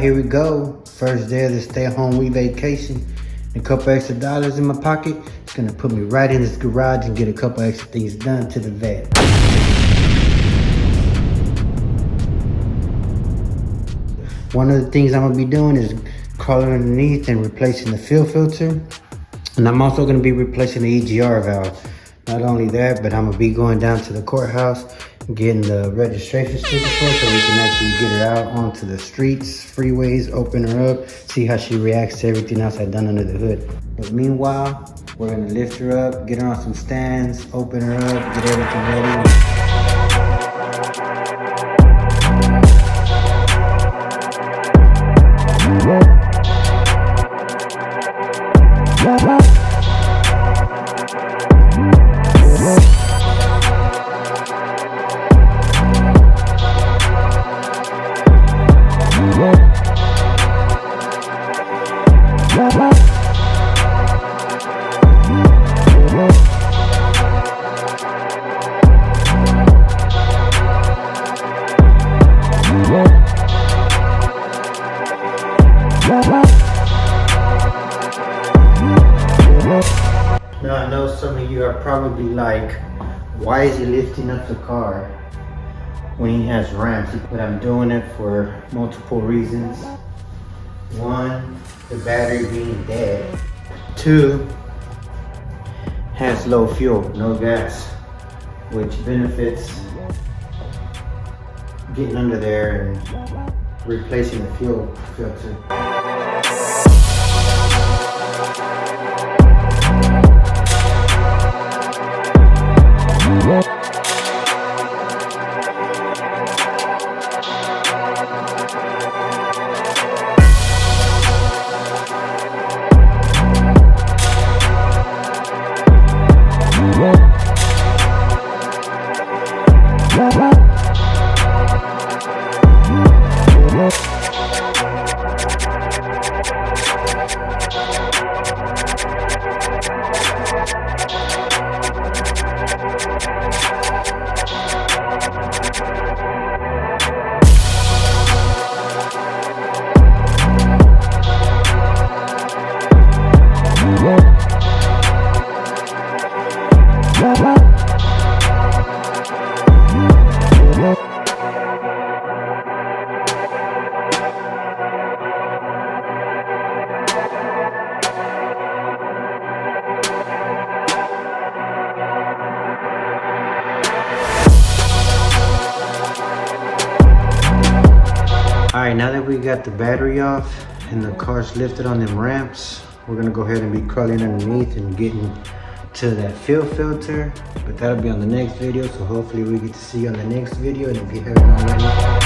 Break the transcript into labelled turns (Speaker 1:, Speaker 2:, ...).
Speaker 1: here we go. First day of the stay-at-home week vacation. A couple extra dollars in my pocket. It's gonna put me right in this garage and get a couple extra things done to the vet. One of the things I'm gonna be doing is crawling underneath and replacing the fuel filter. And I'm also gonna be replacing the EGR valve. Not only that, but I'm gonna be going down to the courthouse, getting the registration sticker for her so we can actually get her out onto the streets, freeways, open her up, see how she reacts to everything else I've done under the hood. But meanwhile, we're gonna lift her up, get her on some stands, open her up, get everything ready. Now I know some of you are probably like, why is he lifting up the car when he has ramps? But I'm doing it for multiple reasons. One, the battery being dead. Two, has low fuel, no gas, which benefits getting under there and replacing the fuel filter. Alright, now that we got the battery off and the car's lifted on them ramps, we're gonna go ahead and be crawling underneath and getting to that fuel filter. But that'll be on the next video, so hopefully we get to see you on the next video. And if you haven't already,